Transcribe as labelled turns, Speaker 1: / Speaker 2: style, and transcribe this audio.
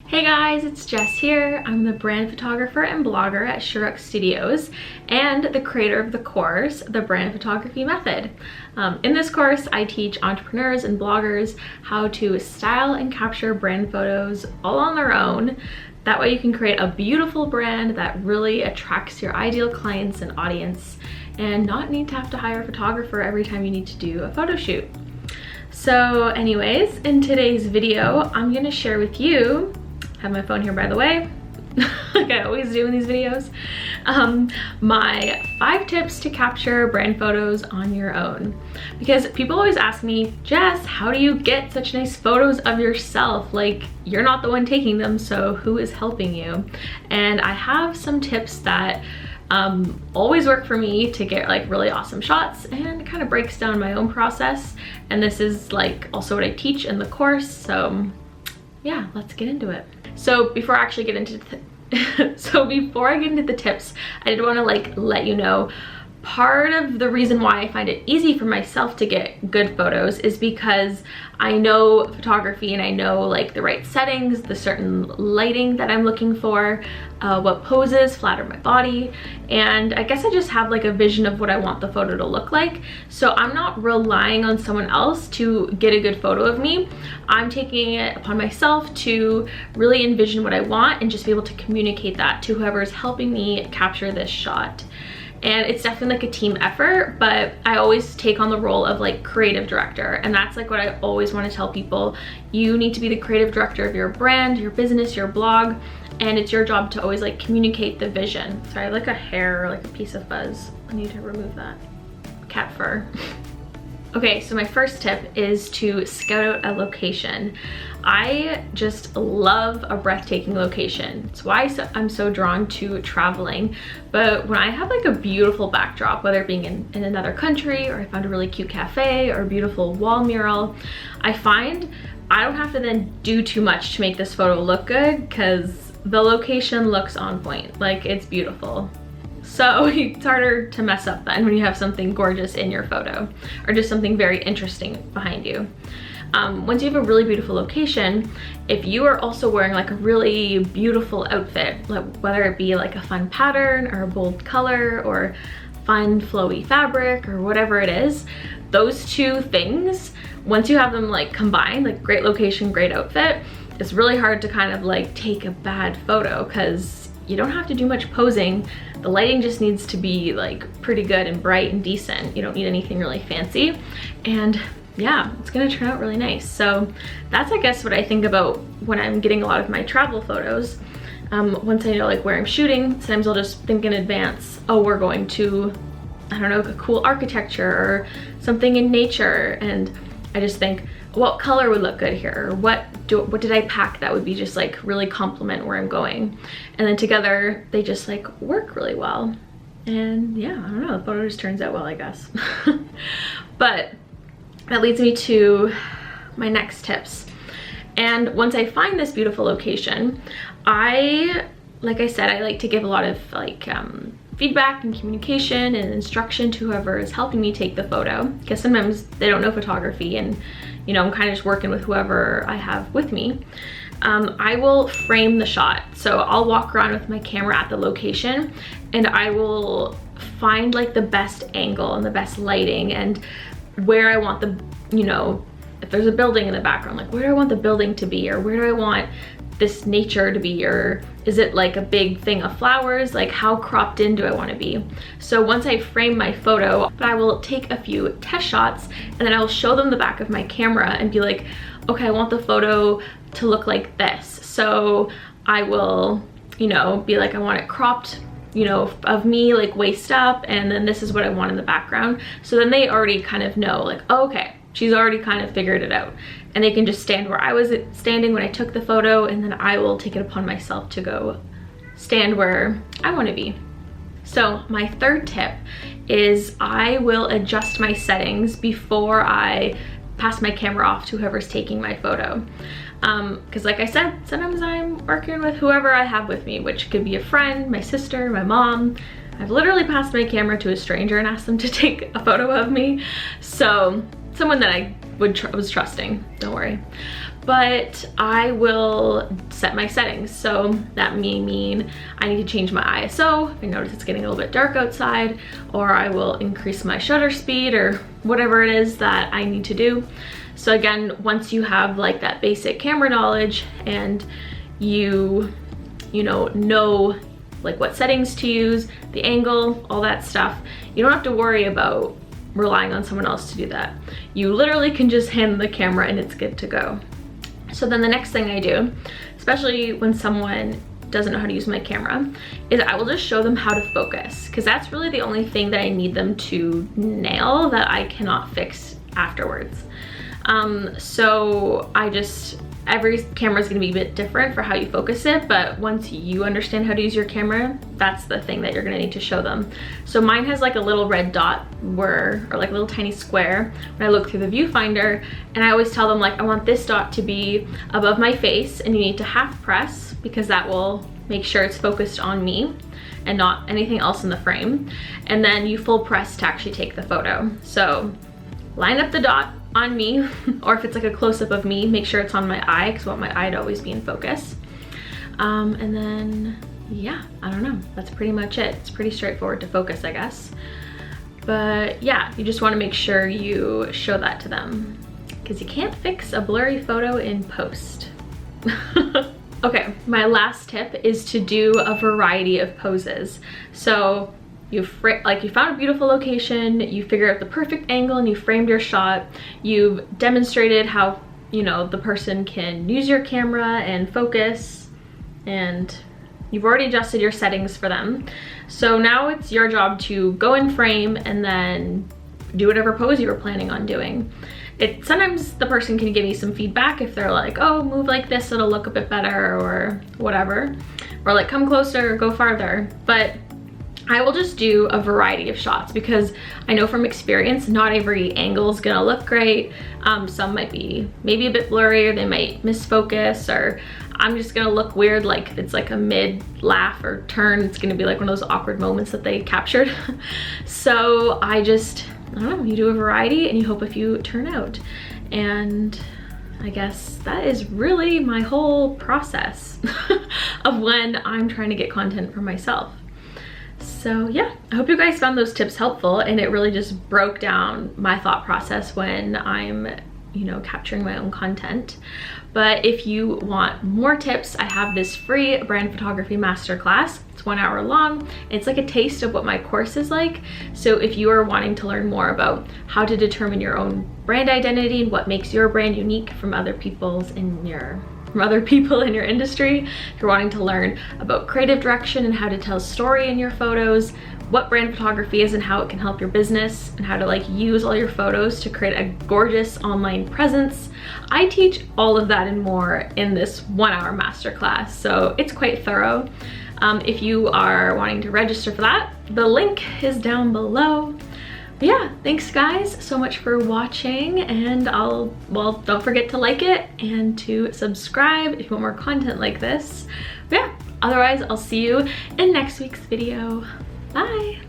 Speaker 1: Hey guys, it's Jess here. I'm the brand photographer and blogger at Shuruk Studios and the creator of the course, The Brand Photography Method. In this course, I teach entrepreneurs and bloggers how to style and capture brand photos all on their own. That way you can create a beautiful brand that really attracts your ideal clients and audience and not need to have to hire a photographer every time you need to do a photo shoot. So anyways, in today's video, I'm gonna share with you, I have my phone here by the way, like I always do in these videos, my 5 tips to capture brand photos on your own. Because people always ask me, Jess, how do you get such nice photos of yourself? Like, you're not the one taking them, so who is helping you? And I have some tips that always work for me to get like really awesome shots, and kind of breaks down my own process. And this is like also what I teach in the course. So yeah, let's get into it. So before I actually get into the tips, I did want to like let you know, part of the reason why I find it easy for myself to get good photos is because I know photography and I know like the right settings, the certain lighting that I'm looking for, what poses flatter my body, and I guess I just have like a vision of what I want the photo to look like. So I'm not relying on someone else to get a good photo of me. I'm taking it upon myself to really envision what I want and just be able to communicate that to whoever's helping me capture this shot. And it's definitely like a team effort, but I always take on the role of like creative director. And that's like what I always want to tell people. You need to be the creative director of your brand, your business, your blog, and it's your job to always like communicate the vision. Sorry, I like a hair or like a piece of fuzz. I need to remove that. Cat fur. Okay, so my first tip is to scout out a location. I just love a breathtaking location. It's why I'm so drawn to traveling. But when I have like a beautiful backdrop, whether it being in another country, or I found a really cute cafe or a beautiful wall mural, I find I don't have to then do too much to make this photo look good, because the location looks on point. Like, it's beautiful. So it's harder to mess up then when you have something gorgeous in your photo, or just something very interesting behind you. Once you have a really beautiful location, if you are also wearing like a really beautiful outfit, like whether it be like a fun pattern or a bold color or fun flowy fabric or whatever it is, those two things, once you have them like combined, like great location, great outfit, it's really hard to kind of like take a bad photo, because you don't have to do much posing. The lighting just needs to be like pretty good and bright and decent. You don't need anything really fancy. And yeah, it's gonna turn out really nice. So that's, I guess, what I think about when I'm getting a lot of my travel photos. Once I know like where I'm shooting, sometimes I'll just think in advance, oh, we're going to, I don't know, a cool architecture or something in nature. And I just think, what color would look good here? Or what did I pack that would be just like really complement where I'm going? And then together they just like work really well. And yeah, I don't know, the photo just turns out well, I guess. But that leads me to my next tips. And once I find this beautiful location, like I said, I like to give a lot of like feedback and communication and instruction to whoever is helping me take the photo, because sometimes they don't know photography, and you know, I'm kind of just working with whoever I have with me. I will frame the shot. So I'll walk around with my camera at the location, and I will find like the best angle and the best lighting, and where I want the, you know, if there's a building in the background, like where do I want the building to be, or where do I want this nature to be, or is it like a big thing of flowers? Like, how cropped in do I want to be? So once I frame my photo, I will take a few test shots, and then I will show them the back of my camera and be like, okay, I want the photo to look like this. So I will, you know, be like, I want it cropped, you know, of me like waist up, and then this is what I want in the background. So then they already kind of know like, oh, okay, she's already kind of figured it out, and they can just stand where I was standing when I took the photo, and then I will take it upon myself to go stand where I want to be. So my third tip is I will adjust my settings before I pass my camera off to whoever's taking my photo. Because like I said, sometimes I'm working with whoever I have with me, which could be a friend, my sister, my mom. I've literally passed my camera to a stranger and asked them to take a photo of me. So someone that I was trusting, don't worry. but I will set my settings. So that may mean I need to change my ISO. I notice it's getting a little bit dark outside, or I will increase my shutter speed, or whatever it is that I need to do. So again, once you have like that basic camera knowledge and you know like what settings to use, the angle, all that stuff, you don't have to worry about relying on someone else to do that. You literally can just hand the camera and it's good to go. So then the next thing I do, especially when someone doesn't know how to use my camera, is I will just show them how to focus, because that's really the only thing that I need them to nail that I cannot fix afterwards. So every camera is going to be a bit different for how you focus it, but once you understand how to use your camera, that's the thing that you're going to need to show them. So mine has like a little red dot or like a little tiny square when I look through the viewfinder, and I always tell them like, I want this dot to be above my face, and you need to half press because that will make sure it's focused on me and not anything else in the frame. And then you full press to actually take the photo. So line up the dot on me, or if it's like a close-up of me, make sure it's on my eye, because I want my eye to always be in focus. And then, yeah, I don't know, that's pretty much it. It's pretty straightforward to focus, I guess. But yeah, you just want to make sure you show that to them, because you can't fix a blurry photo in post. Okay, my last tip is to do a variety of poses. So you found a beautiful location, you figured out the perfect angle and you framed your shot, you've demonstrated how, the person can use your camera and focus, and you've already adjusted your settings for them. So now it's your job to go in frame and then do whatever pose you were planning on doing. Sometimes the person can give you some feedback if they're like, oh, move like this, it'll look a bit better, or whatever, or like come closer or go farther. But I will just do a variety of shots, because I know from experience, not every angle is gonna look great. Some might be maybe a bit blurry, or they might misfocus, or I'm just gonna look weird, like it's like a mid laugh or turn. It's gonna be like one of those awkward moments that they captured. So I don't know, you do a variety and you hope a few turn out. And I guess that is really my whole process of when I'm trying to get content for myself. So yeah, I hope you guys found those tips helpful, and it really just broke down my thought process when I'm, capturing my own content. But if you want more tips, I have this free brand photography masterclass. It's 1 hour long. It's like a taste of what my course is like. So if you are wanting to learn more about how to determine your own brand identity and what makes your brand unique from other people in your industry, if you're wanting to learn about creative direction and how to tell a story in your photos, what brand photography is and how it can help your business, and how to use all your photos to create a gorgeous online presence, I teach all of that and more in this 1 hour masterclass. So it's quite thorough. If you are wanting to register for that, the link is down below. But yeah, thanks guys so much for watching, and don't forget to like it and to subscribe if you want more content like this. But yeah, otherwise I'll see you in next week's video. Bye.